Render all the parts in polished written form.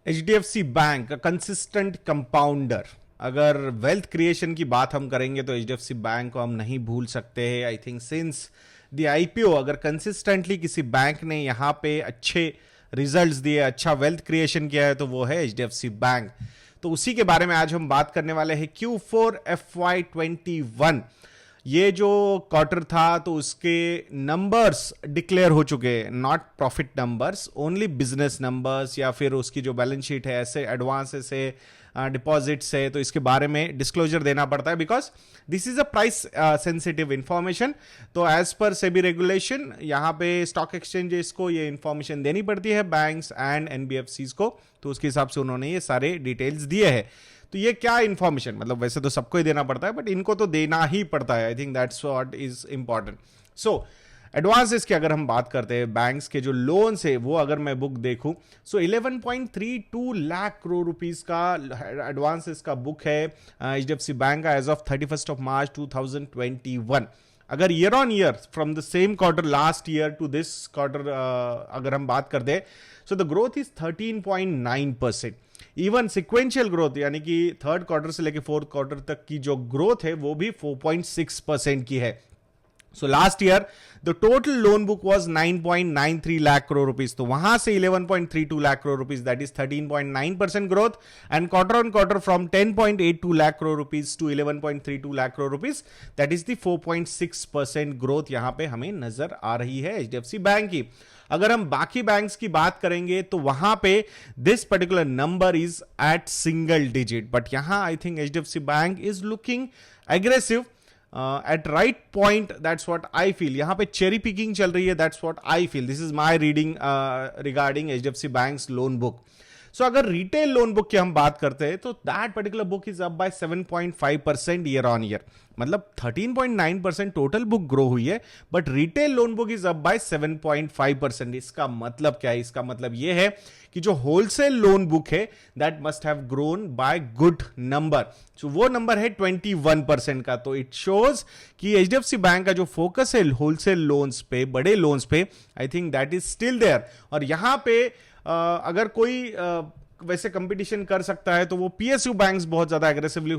HDFC bank consistent compounder. अगर wealth creation की बात हम करेंगे तो HDFC बैंक को हम नहीं भूल सकते हैं। I think since the IPO अगर कंसिस्टेंटली किसी बैंक ने यहाँ पे अच्छे रिजल्ट्स दिए, अच्छा वेल्थ क्रिएशन किया है तो वो है HDFC बैंक। तो उसी के बारे में आज हम बात करने वाले हैं। Q4 FY21 ये जो क्वार्टर था तो उसके नंबर्स डिक्लेयर हो चुके हैं, not profit numbers, only business numbers या फिर उसकी जो बैलेंस शीट है, ऐसे एडवांस से डिपॉजिट से, तो इसके बारे में डिस्क्लोजर देना पड़ता है because this is a price sensitive information. तो एज पर सेबी रेगुलेशन यहाँ पे स्टॉक एक्सचेंजेस को ये इंफॉर्मेशन देनी पड़ती है, बैंक्स एंड NBFCs को, तो उसके हिसाब से उन्होंने ये सारे डिटेल्स दिए हैं। तो ये क्या इंफॉर्मेशन, मतलब वैसे तो सबको ही देना पड़ता है बट इनको तो देना ही पड़ता है। I think that's what is important. So advances की अगर हम बात करते हैं, बैंक्स के जो लोन्स है वो अगर मैं बुक देखूं सो 11.32 लाख करोड़ रुपीस का एडवांसेस का बुक है HDFC बैंक का एज ऑफ 31 मार्च 2021। अगर year on year from the same quarter last year to this quarter अगर हम बात करते हैं so the growth is 13.9%। Even sequential growth यानी कि थर्ड क्वार्टर से लेकर फोर्थ क्वार्टर तक की जो ग्रोथ है वो भी 4.6% की है। So last year the total loan book was 9.93 lakh crore rupees, तो वहां से 11.32 lakh crore rupees, that is 13.9% growth, and quarter on quarter from 10.82 lakh crore rupees to 11.32 lakh crore rupees, that is the 4.6% growth यहां पे हमें नजर आ रही है HDFC bank की। अगर हम बाकी बैंक्स की बात करेंगे तो वहां पे this particular number is at single digit, but यहां I think HDFC bank is looking aggressive at right point, that's what I feel। यहाँ पे चेरी पिकिंग चल रही है, that's what I feel, this is my reading regarding HDFC Bank's loan book। So अगर retail loan book की हम बात करते हैं तो that particular book is up by 7.5% year on year, मतलब 13.9% टोटल बुक ग्रो हुई है but retail loan book is up by 7.5%। इसका मतलब क्या है? इसका मतलब ये है कि जो होलसेल लोन बुक है that must have grown by good number, so वो नंबर है 21% का। तो इट शोज कि HDFC बैंक का जो फोकस है होलसेल लोन्स पे, बड़े लोन्स पे, I think that is still there. और यहां पे अगर कोई वैसे कंपटीशन कर सकता है तो वो PSU बैंक्स बहुत ज्यादा एग्रेसिवली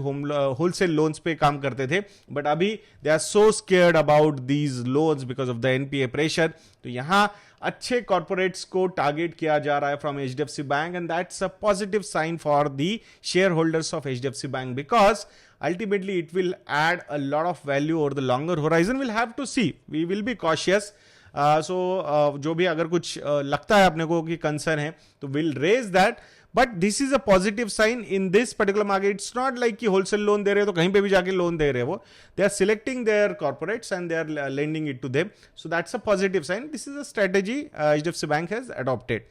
होलसेल लोन्स पे काम करते थे, बट अभी they are so scared about these loans because of the NPA pressure. तो यहां अच्छे कॉर्पोरेट्स को टारगेट किया जा रहा है from HDFC bank, and that's a positive sign for the share holders of HDFC bank because ultimately it will add a lot of value over the longer horizon। we'll have to see, we will be cautious। जो भी अगर कुछ लगता है अपने को कि concern है तो will raise that, but this is a positive sign in this particular market. It's not like कि होलसेल लोन दे रहे तो कहीं पे भी जाके लोन दे रहे, वो they are selecting their corporates and they are lending it to them, so that's a positive sign. This is a strategy HDFC bank has adopted.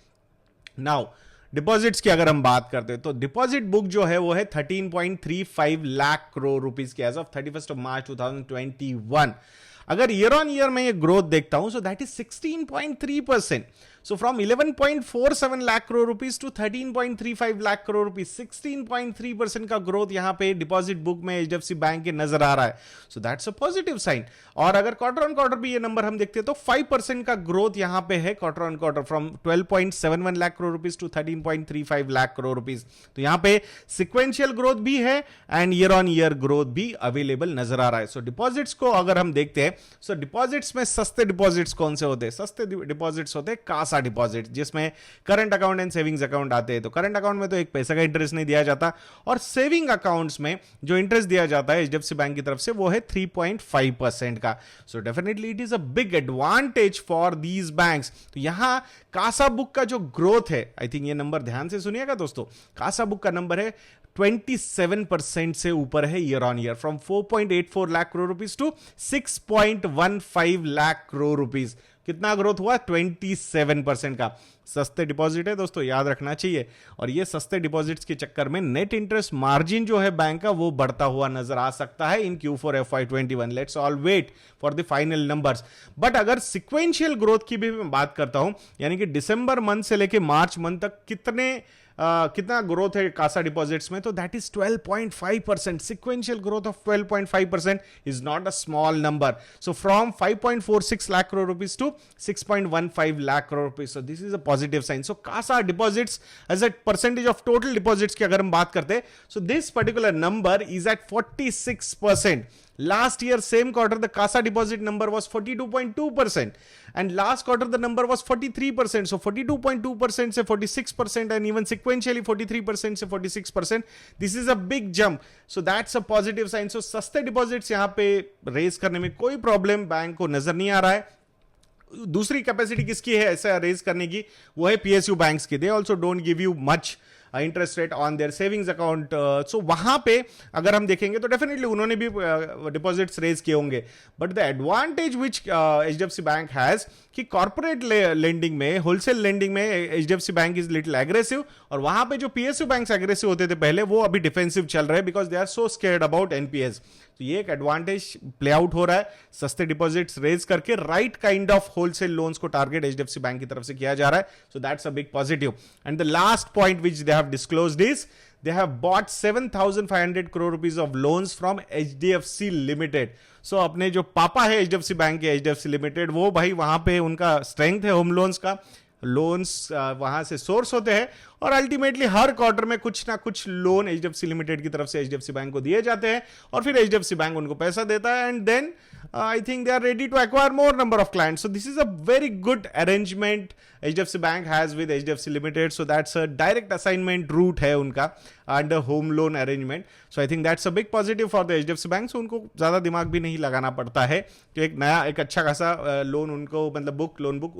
Now deposits की अगर हम बात करते हैं तो डिपॉजिट बुक जो है वो है 13.35 लाख करोड़ रुपीस की एज ऑफ 31 मार्च 2021। अगर ईयर ऑन ईयर में ये ग्रोथ देखता हूं so that is 16.3%। So from 11.47 lakh crore rupees to 13.35 lakh crore rupees, 16.3% का ग्रोथ यहां पे डिपॉजिट बुक में HDFC बैंक के नजर आ रहा है, so that's a positive sign. और अगर क्वार्टर ऑन क्वार्टर भी ये नंबर हम देखते हैं तो 5% का ग्रोथ यहां पे है quarter on quarter, from 12.71 lakh crore rupees to 13.35 lakh crore rupees. तो यहां पे सिक्वेंशियल ग्रोथ भी है and year on year growth भी अवेलेबल नजर आ रहा है। सो डिपॉजिट्स को अगर हम देखते हैं सो डिपॉजिट्स में सस्ते डिपॉजिट्स कौन से होते हैं? सस्ते डिपॉजिट्स होते हैं कासा डिपॉजिट, जिसमें current account and savings account आते हैं। तो करंट अकाउंट में तो एक पैसा का इंटरेस्ट नहीं दिया जाता, और सेविंग अकाउंट्स में जो इंटरेस्ट दिया जाता है HDFC बैंक की तरफ से वो है 3.5% का। So definitely it is a big advantage for these banks. तो यहां कासा बुक का जो ग्रोथ है, आई थिंक ये नंबर ध्यान से सुनिएगा दोस्तों, कासा बुक का नंबर है 27% से ऊपर है year on year, from 4.84 lakh crore rupees to 6.15 lakh crore rupees. कितना ग्रोथ हुआ? 27% का। सस्ते डिपॉजिट है दोस्तों, याद रखना चाहिए। और ये सस्ते डिपॉजिट्स के चक्कर में नेट इंटरेस्ट मार्जिन जो है बैंक का वो बढ़ता हुआ नजर आ सकता है in Q4 FY21। Let's all wait for the final numbers. But अगर सिक्वेंशियल ग्रोथ की भी मैं बात करता हूं, यानी कि दिसंबर मंथ से लेके मार्च मंथ तक कितना ग्रोथ है कासा डिपॉजिट्स में, तो that is 12.5%। Sequential growth of 12.5% is not a small number. So from 5.46 lakh crore rupees to 6.15 lakh crore rupees, so this is a positive sign. So CASA deposits as a percentage of total deposits की अगर हम बात करते हैं, so this particular number is at 46%. Last year, same quarter, the CASA deposit number was 42.2%. And last quarter, the number was 43%. So 42.2% से 46% and even sequentially 43% से 46%. This is a big jump. So that's a positive sign. So सस्ते deposits यहाँ पे raise करने में कोई problem bank को नजर नहीं आ रहा है. दूसरी कैपेसिटी किसकी है ऐसा रेज करने की, वो है पीएसयू बैंक्स की. They also don't give you much interest rate on their savings account. So वहां पे अगर हम देखेंगे तो डेफिनेटली उन्होंने भी डिपॉजिट्स रेज किए होंगे. But the advantage which HDFC bank has कि कॉर्पोरेट लेंडिंग में, होलसेल लेंडिंग में HDFC bank is little aggressive, और वहां पे जो पीएसयू बैंक्स एग्रेसिव होते थे पहले, वो अभी डिफेंसिव चल रहे हैं because they are so scared about NPAs. तो ये एक एडवांटेज प्ले आउट हो रहा है. सस्ते डिपॉजिट्स रेज करके right kind of wholesale loans को टारगेट एचडीएफसी बैंक की तरफ से किया जा रहा है. So that's a big positive. And the last point which they have disclosed is they have bought 7,500 crore rupees of loans from HDFC Limited. So अपने जो पापा है HDFC बैंक के, HDFC Limited, वो भाई वहां पे उनका स्ट्रेंथ है होम लोन्स का. लोन्स वहां से सोर्स होते हैं और अल्टीमेटली हर क्वार्टर में कुछ ना कुछ लोन एचडीएफसी लिमिटेड की तरफ से एचडीएफसी बैंक को दिए जाते हैं और फिर एचडीएफसी बैंक उनको पैसा देता है. And then I think they are ready to acquire more number of clients. So this is a very good arrangement HDFC Bank has with HDFC Limited. So that's a direct assignment route है उनका under home loan arrangement. So I think that's a big positive for the HDFC Bank. So उनको ज़्यादा दिमाग भी नहीं लगाना पड़ता है कि एक अच्छा खासा लोन उनको, मतलब लोन बुक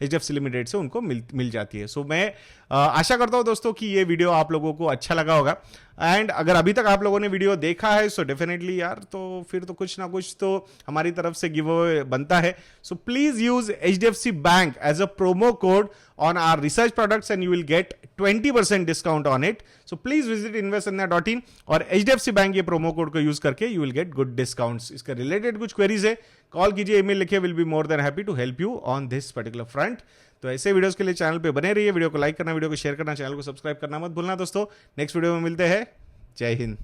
HDFC Limited से उनको मिल जाती है. So मैं आशा करता हूँ दोस्तों कि ये वीडियो आप लोगों को अच्छा लगा होगा. एंड अगर अभी तक आप लोगों ने वीडियो देखा है सो डेफिनेटली यार, तो फिर तो कुछ ना कुछ तो हमारी तरफ से गिव अवे बनता है. So please use HDFC bank as a promo code on our research products and you will get 20% discount on it. So please visit investindia.in और HDFC बैंक ये प्रोमो कोड को यूज करके you will get good discounts. इसका related कुछ queries है, call कीजिए, email लिखिए, will be more than happy to help you on this particular front. तो ऐसे वीडियोस के लिए चैनल पे बने रहिए. वीडियो को लाइक करना, वीडियो को शेयर करना, चैनल को सब्सक्राइब करना मत भूलना दोस्तों. नेक्स्ट वीडियो में मिलते हैं. जय हिंद.